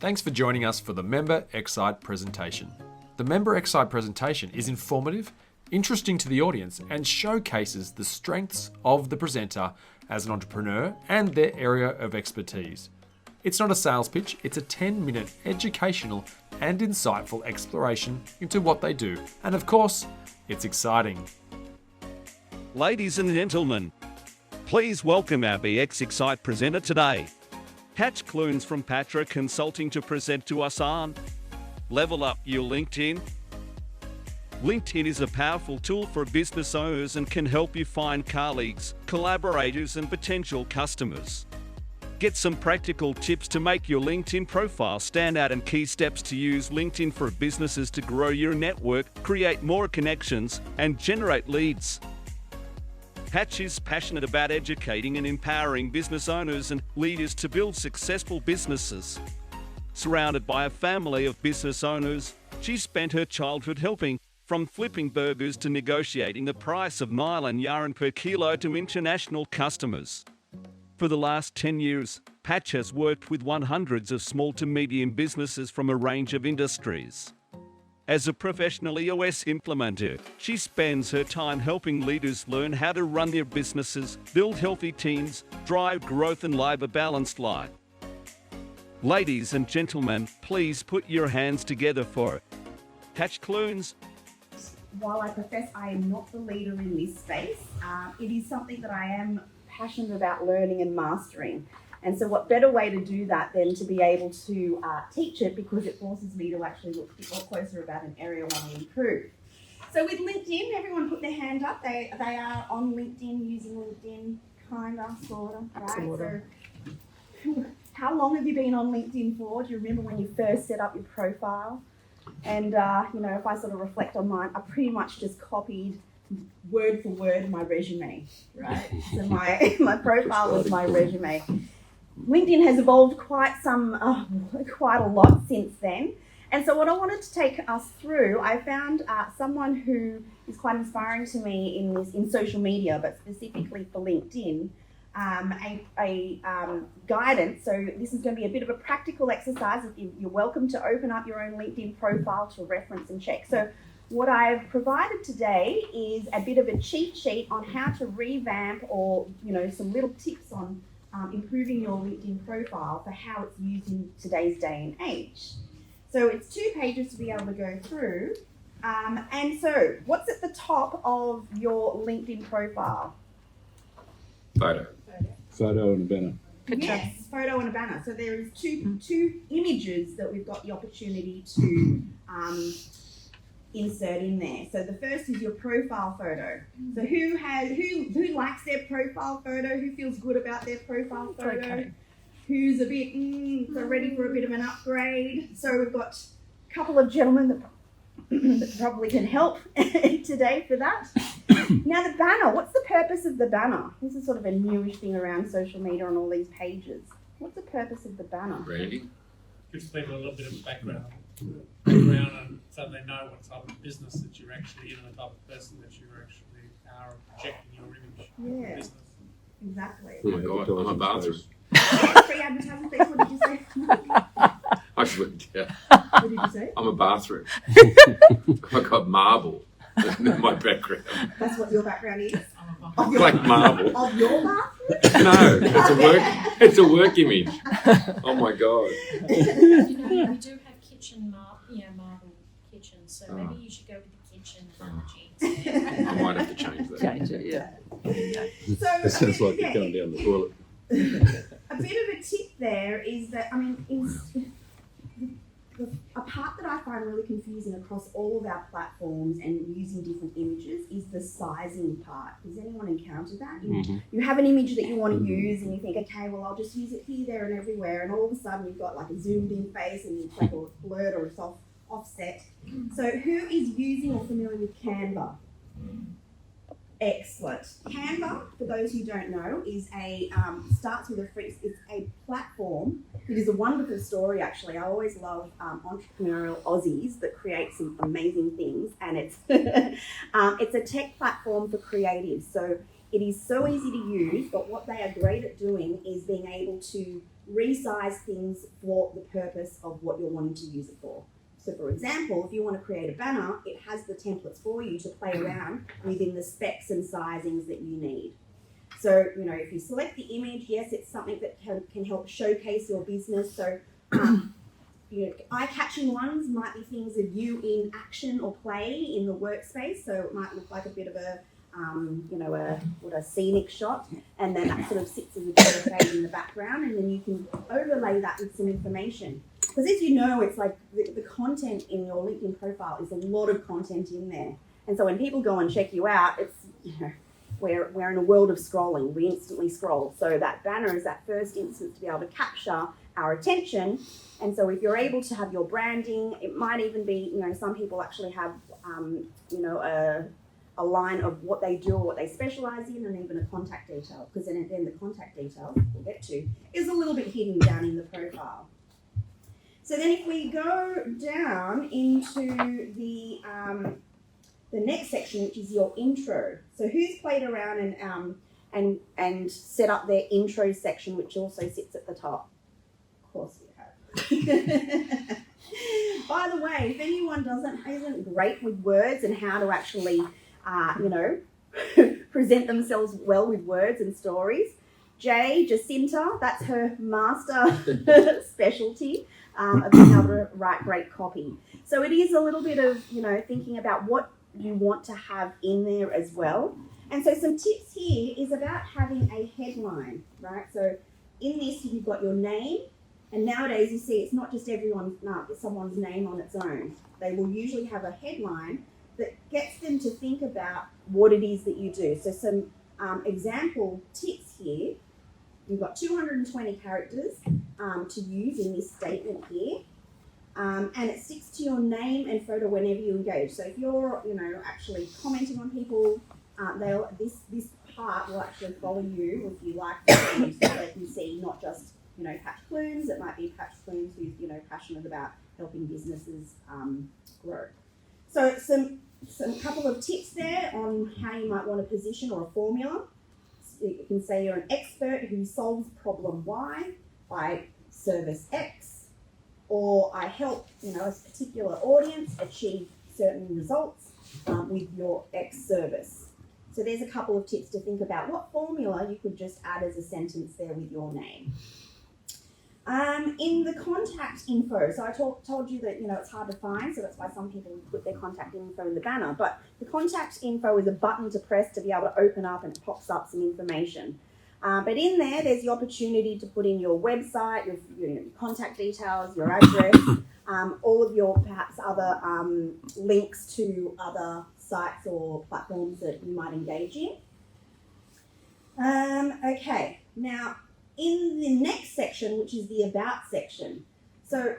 Thanks for joining us for the Member xCite presentation. The Member xCite presentation is informative, interesting to the audience, and showcases the strengths of the presenter as an entrepreneur and their area of expertise. It's not a sales pitch, it's a 10-minute educational and insightful exploration into what they do. And of course, it's exciting. Ladies and gentlemen, please welcome our xCite presenter today. Catch Clunes from Patra Consulting to present to us on Level Up Your LinkedIn. LinkedIn is a powerful tool for business owners and can help you find colleagues, collaborators, and potential customers. Get some practical tips to make your LinkedIn profile stand out and key steps to use LinkedIn for businesses to grow your network, create more connections, and generate leads. Patch is passionate about educating and empowering business owners and leaders to build successful businesses. Surrounded by a family of business owners, she spent her childhood helping, from flipping burgers to negotiating the price of nylon yarn per kilo to international customers. For the last 10 years, Patch has worked with hundreds of small to medium businesses from a range of industries. As a professional EOS implementer, she spends her time helping leaders learn how to run their businesses, build healthy teams, drive growth, and live a balanced life. Ladies and gentlemen, please put your hands together for Patch Clunes. While I profess I am not the leader in this space, it is something that I am passionate about learning and mastering. And so what better way to do that than to be able to teach it, because it forces me to actually look a bit more closer about an area I want to improve. So with LinkedIn, everyone put their hand up. They are on LinkedIn, using LinkedIn, kinda, sorta, right? So how long have you been on LinkedIn for? Do you remember when you first set up your profile? And if I sort of reflect on mine, I pretty much just copied word for word my resume, right? So my profile was my resume. LinkedIn has evolved quite a lot since then. And so what I wanted to take us through, I found someone who is quite inspiring to me in social media, but specifically for LinkedIn, a guidance. So this is going to be a bit of a practical exercise. You're welcome to open up your own LinkedIn profile to reference and check. So what I've provided today is a bit of a cheat sheet on how to revamp, or some little tips on improving your LinkedIn profile for how it's used in today's day and age. So it's 2 pages to be able to go through. And so what's at the top of your LinkedIn profile? Photo and a banner. Yes, photo and a banner. So there is two images that we've got the opportunity to insert in there. So the first is your profile photo. So who likes their profile photo? Who feels good about their profile photo? Okay. Who's a bit so ready for a bit of an upgrade? So we've got a couple of gentlemen that probably can help today for that. Now the banner, what's the purpose of the banner? This is sort of a newish thing around social media on all these pages. What's the purpose of the banner? Randy? Gives people a little bit of background and so they know what type of business that you're actually in and the type of person that you actually are, projecting your image of business. Exactly. Oh my God, I'm a bathroom. Free advertising, please. What did you say? I should, yeah. What did you say? I'm a bathroom. I've got marble in my background. That's what your background is? Like marble. Of your bathroom? No, it's a work image. Oh my God. We do have kitchen marble kitchens, so maybe you should go with the kitchen jeans. I might have to change that. Change it, yeah. So, It sounds like you're going down the toilet. a bit of a tip there is that, a part that I find really confusing across all of our platforms and using different images is the sizing part. Has anyone encountered that? You have an image that you want to use and you think, okay, well, I'll just use it here, there, and everywhere. And all of a sudden you've got like a zoomed in face and it's like a blurred or a soft offset. So who is using or familiar with Canva? Excellent. Canva, for those who don't know, is starts with it's a platform. It is a wonderful story, actually. I always love entrepreneurial Aussies that create some amazing things, and it's it's a tech platform for creatives. So it is so easy to use, but what they are great at doing is being able to resize things for the purpose of what you're wanting to use it for. So for example, if you want to create a banner, it has the templates for you to play around within the specs and sizings that you need. So, if you select the image, yes, it's something that can help showcase your business. So, eye-catching ones might be things of you in action or play in the workspace. So it might look like a bit of a scenic shot, and then that sort of sits as a bit of a in the background, and then you can overlay that with some information. Because as you know, it's like the content in your LinkedIn profile is a lot of content in there. And so when people go and check you out, it's, we're in a world of scrolling. We instantly scroll. So that banner is that first instance to be able to capture our attention. And so if you're able to have your branding, it might even be, some people actually have, a line of what they do or what they specialize in, and even a contact detail, because then the contact details we'll get to is a little bit hidden down in the profile. So then if we go down into the next section, which is your intro. So who's played around and set up their intro section, which also sits at the top? Of course we have. By the way, if anyone isn't great with words and how to actually present themselves well with words and stories, Jacinta, that's her master specialty of being able to write great copy. So it is a little bit of, thinking about what you want to have in there as well. And so some tips here is about having a headline, right? So in this, you've got your name, and nowadays you see it's not just someone's name on its own. They will usually have a headline that gets them to think about what it is that you do. So some example tips here. You've got 220 characters to use in this statement here. And it sticks to your name and photo whenever you engage. So if you're, actually commenting on people, this part will actually follow you if you like them, so they can see not just, Patch Clunes. It might be Patch Clunes who's, passionate about helping businesses grow. So some couple of tips there on how you might want to position or a formula. So you can say you're an expert who solves problem Y by service X, or I help a particular audience achieve certain results with your X service. So there's a couple of tips to think about. What formula you could just add as a sentence there with your name. In the contact info, so I told you that it's hard to find, so that's why some people put their contact info in the banner. But the contact info is a button to press to be able to open up, and it pops up some information. But in there's the opportunity to put in your website, your contact details, your address, all of your perhaps other links to other sites or platforms that you might engage in. Okay, now in the next section, which is the about section. So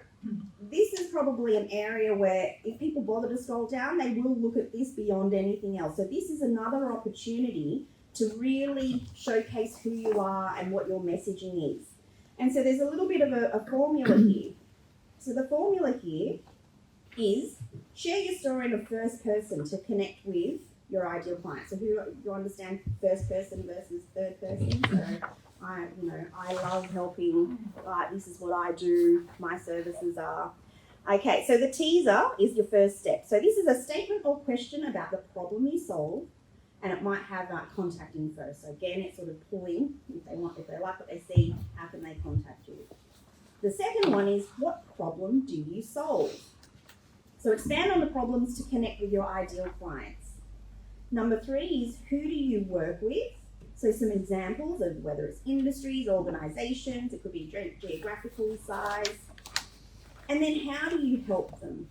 this is probably an area where if people bother to scroll down, they will look at this beyond anything else. So this is another opportunity to really showcase who you are and what your messaging is. And so there's a little bit of a formula here. So the formula here is share your story in a first person to connect with your ideal client. So you understand first person versus third person. So I love helping, this is what I do, my services are. Okay, so the teaser is your first step. So this is a statement or question about the problem you solve, and it might have contact info. So again, it's sort of pulling, if they like what they see, how can they contact you? The second one is, what problem do you solve? So expand on the problems to connect with your ideal clients. Number 3 is, who do you work with? So some examples of whether it's industries, organizations, it could be geographical size. And then how do you help them?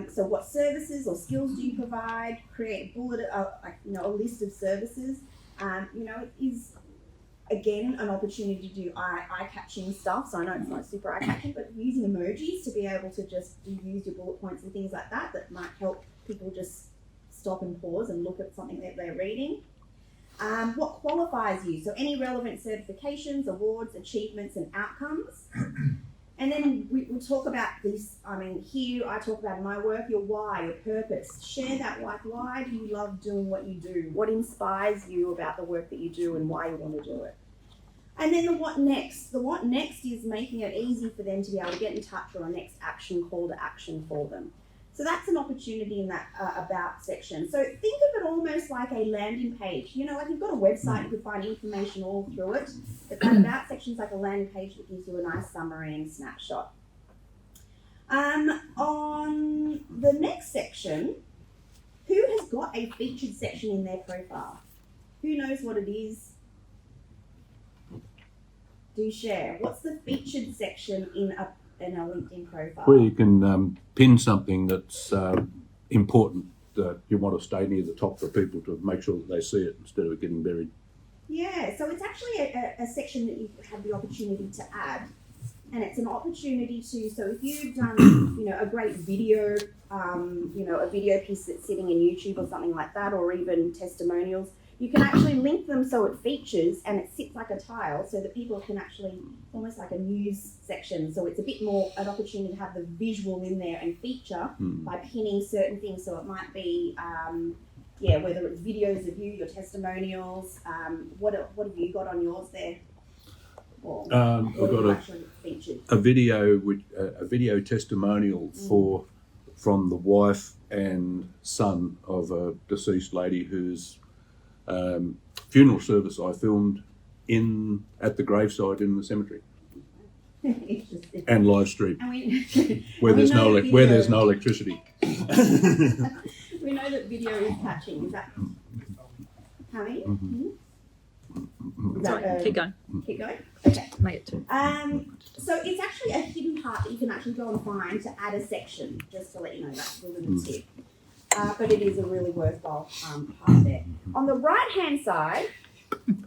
So what services or skills do you provide? Create a list of services. It is, again, an opportunity to do eye-catching stuff. So I know it's not super eye-catching, but using emojis to be able to just use your bullet points and things like that might help people just stop and pause and look at something that they're reading. What qualifies you? So any relevant certifications, awards, achievements, and outcomes. And then we'll talk about this. Here I talk about in my work, your why, your purpose. Share that why do you love doing what you do? What inspires you about the work that you do and why you want to do it? And then the what next? The what next is making it easy for them to be able to get in touch or a next action call to action for them. So that's an opportunity in that about section. So think of it almost like a landing page. You know, like you've got a website, you could find information all through it. But that about section is like a landing page that gives you a nice summary and snapshot. On the next section, who has got a featured section in their profile? Who knows what it is? Do share. What's the featured section in a LinkedIn profile? Where you can pin something that's important that you want to stay near the top for people to make sure that they see it instead of it getting buried. Yeah, so it's actually a section that you have the opportunity to add, and it's an opportunity to, so if you've done, you know, a great video, you know, a video piece that's sitting in YouTube or something like that, or even testimonials, you can actually link them so it features and it sits like a tile so that people can actually, almost like a news section, so it's a bit more an opportunity to have the visual in there and feature by pinning certain things. So it might be, yeah, whether it's videos of you, your testimonials, what have you got on yours there? Or I've got a video testimonial from the wife and son of a deceased lady whose funeral service I filmed at the graveside in the cemetery and live stream where there's no electricity. We know that video is catching. Is that how many? Sorry, keep going. Keep going. Okay. Make it two. So it's actually a hidden part that you can actually go and find to add a section. Just to let you know, that's a little tip. But it is a really worthwhile part there. On the right-hand side,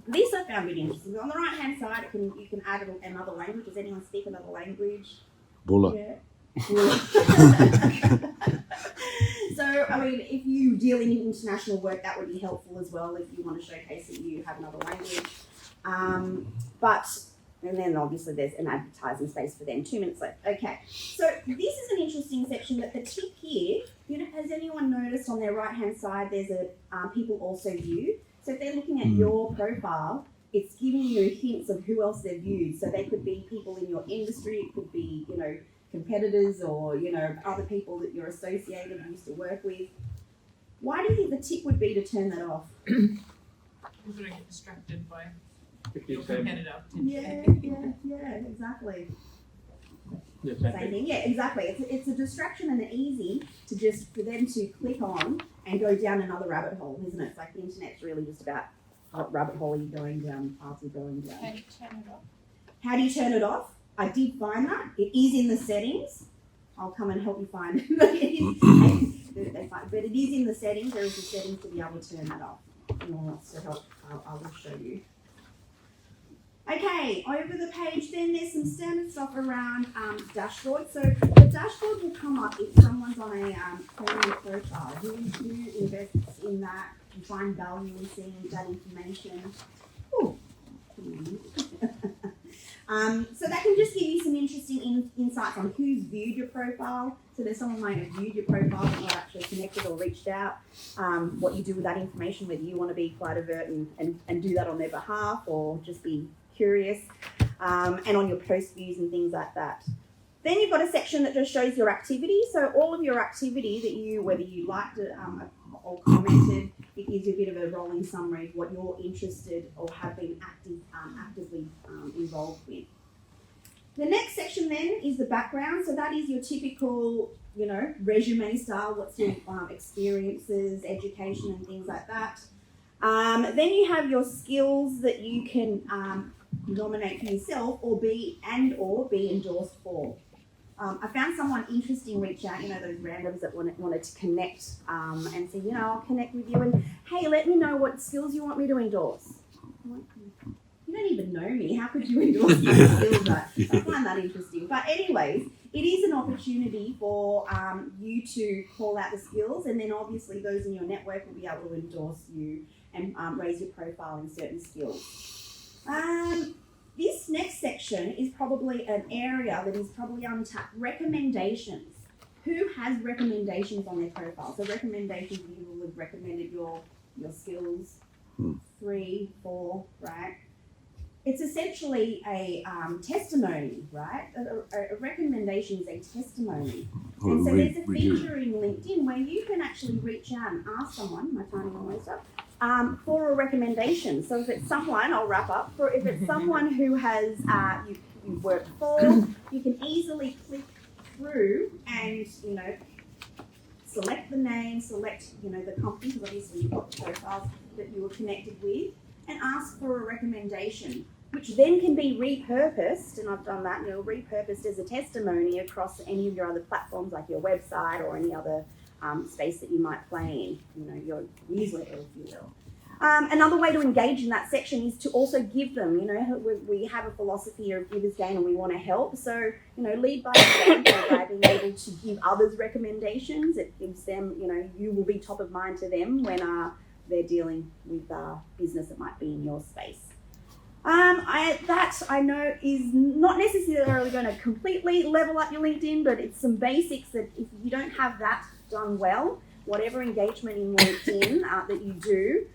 this I found really interesting. On the right-hand side, you can add another language. Does anyone speak another language? Bulla. Yeah. So, I mean, if you deal in international work, that would be helpful as well if you want to showcase that you have another language. And then obviously there's an advertising space for them. 2 minutes left. Okay. So this is an interesting section that the tip here, you know, has anyone noticed on their right-hand side, there's a people also view. So if they're looking at your profile, it's giving you hints of who else they've viewed. So they could be people in your industry, it could be, you know, competitors or, you know, other people that you're associated, used to work with. Why do you think the tip would be to turn that off? People don't get distracted by your competitor. Yeah, exactly. Same thing. Yeah, exactly. It's a distraction and easy to just for them to click on and go down another rabbit hole, isn't it? It's like the internet's really just about what rabbit hole are you going down, path you're going down. How do you turn it off? How do you turn it off? I did find that. It is in the settings. I'll come and help you find it. But it is in the settings. There is a setting to be able to turn that off. Anyone wants to help, I will show you. Okay, over the page then there's some standard stuff around dashboard. So the dashboard will come up if someone's on a family profile. Who invests in that and find value in seeing that information. Ooh. So that can just give you some interesting insights on who's viewed your profile. So there's someone might have viewed your profile but not actually connected or reached out. What you do with that information, whether you want to be quite overt and do that on their behalf or just be curious, and on your post views and things like that. Then you've got a section that just shows your activity. So all of your activity that you, whether you liked it or commented, it gives you a bit of a rolling summary of what you're interested or have been actively involved with. The next section then is the background. So that is your typical, you know, resume style. What's your experiences, education, and things like that. Then you have your skills that you can nominate for yourself or be endorsed for. I found someone interesting reach out, you know, those randoms that wanted to connect and say, you know, I'll connect with you and, hey, let me know what skills you want me to endorse. I'm like, you don't even know me. How could you endorse my skills? I find that interesting. But anyways, it is an opportunity for you to call out the skills, and then obviously those in your network will be able to endorse you and raise your profile in certain skills. This next section is probably an area that is probably untapped. Recommendations. Who has recommendations on their profile? So recommendations, you will have recommended your skills, 3, 4, right? it's essentially a testimony, right? A recommendation is a testimony. Or And so there's a review. feature in LinkedIn where you can actually reach out and ask someone, my tiny almost up, for a recommendation. So if it's someone, I'll wrap up, if it's someone who has you've worked for, you can easily click through and, select the name, select, the company, because obviously you've got the profiles that you were connected with, and ask for a recommendation, which then can be repurposed, and I've done that, repurposed as a testimony across any of your other platforms, like your website or any other space that you might play in, your newsletter, if you will. Another way to engage in that section is to also give them, we have a philosophy of givers gain and we want to help. So, lead by example by being able to give others recommendations. It gives them, you will be top of mind to them when they're dealing with business that might be in your space. That I know is not necessarily going to completely level up your LinkedIn, but it's some basics that if you don't have that done well, whatever engagement in LinkedIn that you do,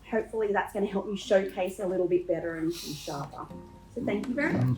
hopefully that's going to help you showcase a little bit better and sharper. So thank you very much.